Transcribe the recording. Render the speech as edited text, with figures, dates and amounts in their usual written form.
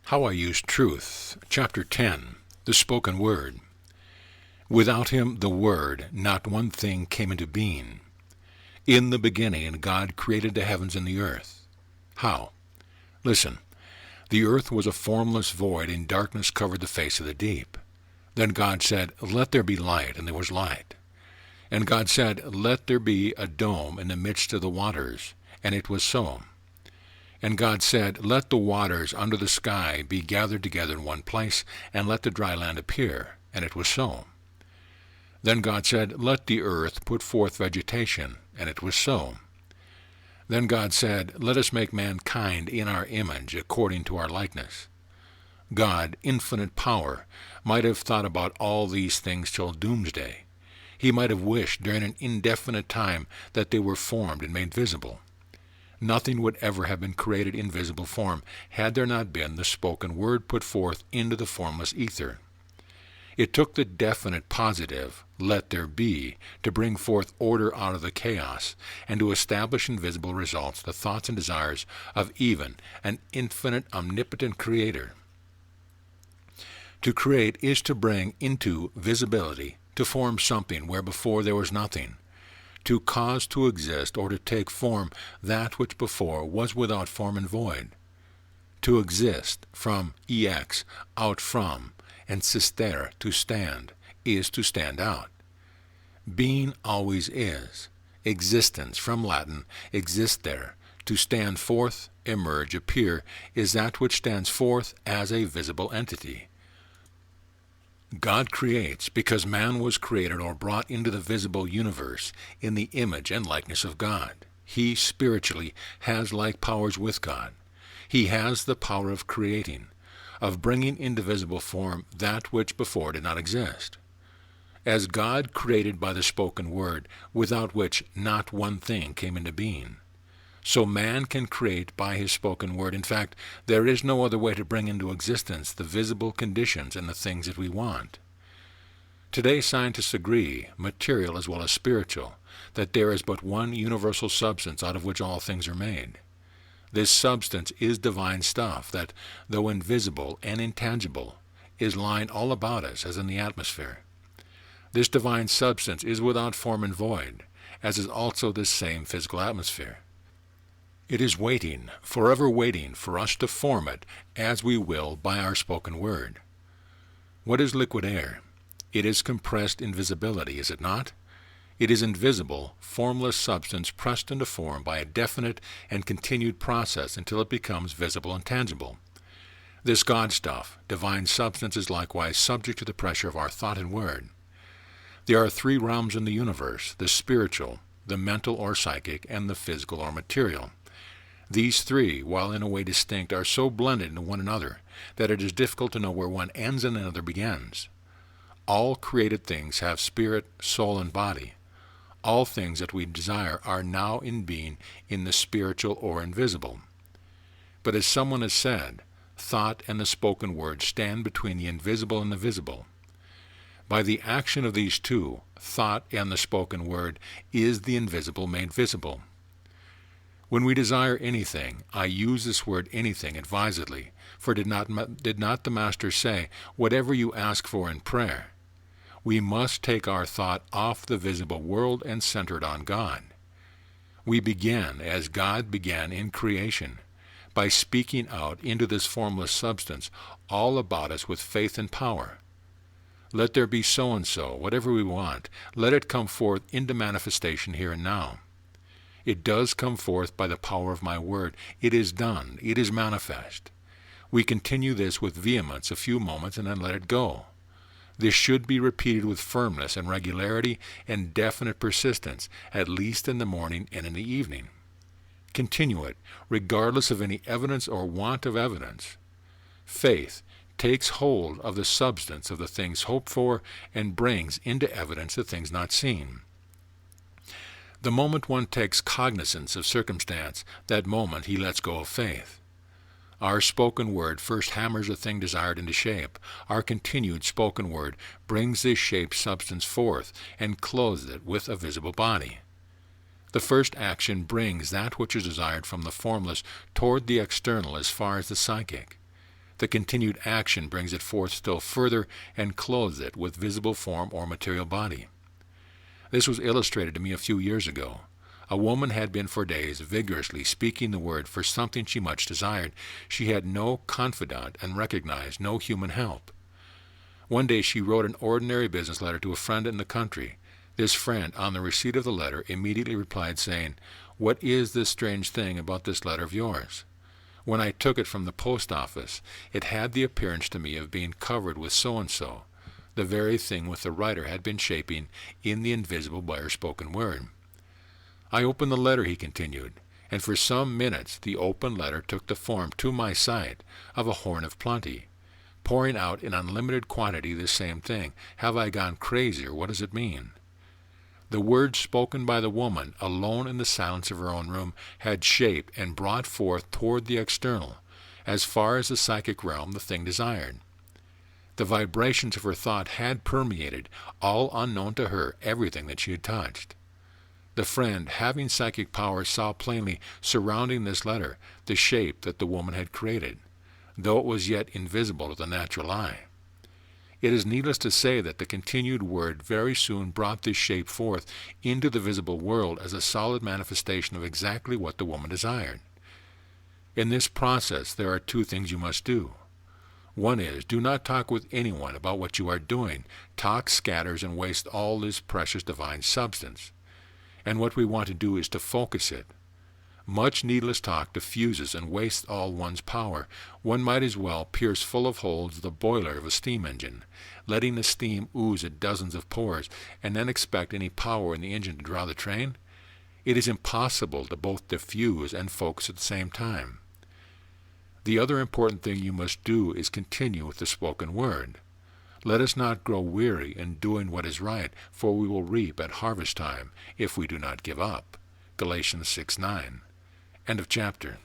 How I Use Truth, Chapter 10, The Spoken Word. Without him, the Word, not one thing came into being. In the beginning, God created the heavens and the earth. How? Listen. The earth was a formless void, and darkness covered the face of the deep. Then God said, "Let there be light," and there was light. And God said, "Let there be a dome in the midst of the waters," and it was so. And God said, "Let the waters under the sky be gathered together in one place, and let the dry land appear," and it was so. Then God said, "Let the earth put forth vegetation," and it was so. Then God said, "Let us make mankind in our image, according to our likeness." God, infinite power, might have thought about all these things till doomsday. He might have wished during an indefinite time that they were formed and made visible. Nothing would ever have been created in visible form had there not been the spoken word put forth into the formless ether. It took the definite positive, "Let there be," to bring forth order out of the chaos, and to establish in visible results the thoughts and desires of even an infinite, omnipotent Creator. To create is to bring into visibility, to form something where before there was nothing, to cause to exist or to take form that which before was without form and void. To exist, from ex, out from, and sistere, to stand, is to stand out. Being always is. Existence, from Latin existere, to stand forth, emerge, appear, is that which stands forth as a visible entity. God creates because man was created or brought into the visible universe in the image and likeness of God. He, spiritually, has like powers with God. He has the power of creating, of bringing into visible form that which before did not exist. As God created by the spoken word, without which not one thing came into being, so man can create by his spoken word. In fact, there is no other way to bring into existence the visible conditions and the things that we want. Today scientists agree, material as well as spiritual, that there is but one universal substance out of which all things are made. This substance is divine stuff that, though invisible and intangible, is lying all about us as in the atmosphere. This divine substance is without form and void, as is also this same physical atmosphere. It is waiting, forever waiting, for us to form it as we will by our spoken word. What is liquid air? It is compressed invisibility, is it not? It is invisible, formless substance pressed into form by a definite and continued process until it becomes visible and tangible. This God stuff, divine substance, is likewise subject to the pressure of our thought and word. There are three realms in the universe: the spiritual, the mental or psychic, and the physical or material. These three, while in a way distinct, are so blended into one another that it is difficult to know where one ends and another begins. All created things have spirit, soul, and body. All things that we desire are now in being in the spiritual or invisible. But as someone has said, thought and the spoken word stand between the invisible and the visible. By the action of these two, thought and the spoken word, is the invisible made visible. When we desire anything, I use this word anything advisedly, for did not the Master say, "Whatever you ask for in prayer"? We must take our thought off the visible world and center it on God. We begin as God began in creation, by speaking out into this formless substance all about us with faith and power. Let there be so-and-so, whatever we want, let it come forth into manifestation here and now. It does come forth by the power of my word. It is done. It is manifest. We continue this with vehemence a few moments and then let it go. This should be repeated with firmness and regularity and definite persistence, at least in the morning and in the evening. Continue it, regardless of any evidence or want of evidence. Faith takes hold of the substance of the things hoped for and brings into evidence the things not seen. The moment one takes cognizance of circumstance, that moment he lets go of faith. Our spoken word first hammers a thing desired into shape. Our continued spoken word brings this shaped substance forth and clothes it with a visible body. The first action brings that which is desired from the formless toward the external as far as the psychic. The continued action brings it forth still further and clothes it with visible form or material body. This was illustrated to me a few years ago. A woman had been for days vigorously speaking the word for something she much desired. She had no confidant and recognized no human help. One day she wrote an ordinary business letter to a friend in the country. This friend, on the receipt of the letter, immediately replied saying, "What is this strange thing about this letter of yours? When I took it from the post office, it had the appearance to me of being covered with so-and-so, the very thing which the writer had been shaping in the invisible by her spoken word." I opened the letter, he continued, and for some minutes the open letter took the form, to my sight, of a horn of plenty, pouring out in unlimited quantity this same thing. Have I gone crazy, or what does it mean? The words spoken by the woman, alone in the silence of her own room, had shaped and brought forth toward the external, as far as the psychic realm, the thing desired. The vibrations of her thought had permeated, all unknown to her, everything that she had touched. The friend, having psychic power, saw plainly, surrounding this letter, the shape that the woman had created, though it was yet invisible to the natural eye. It is needless to say that the continued word very soon brought this shape forth into the visible world as a solid manifestation of exactly what the woman desired. In this process there are two things you must do. One is, do not talk with anyone about what you are doing. Talk scatters and wastes all this precious divine substance. And what we want to do is to focus it. Much needless talk diffuses and wastes all one's power. One might as well pierce full of holes the boiler of a steam engine, letting the steam ooze at dozens of pores, and then expect any power in the engine to draw the train. It is impossible to both diffuse and focus at the same time. The other important thing you must do is continue with the spoken word. Let us not grow weary in doing what is right, for we will reap at harvest time if we do not give up. Galatians 6:9. End of chapter.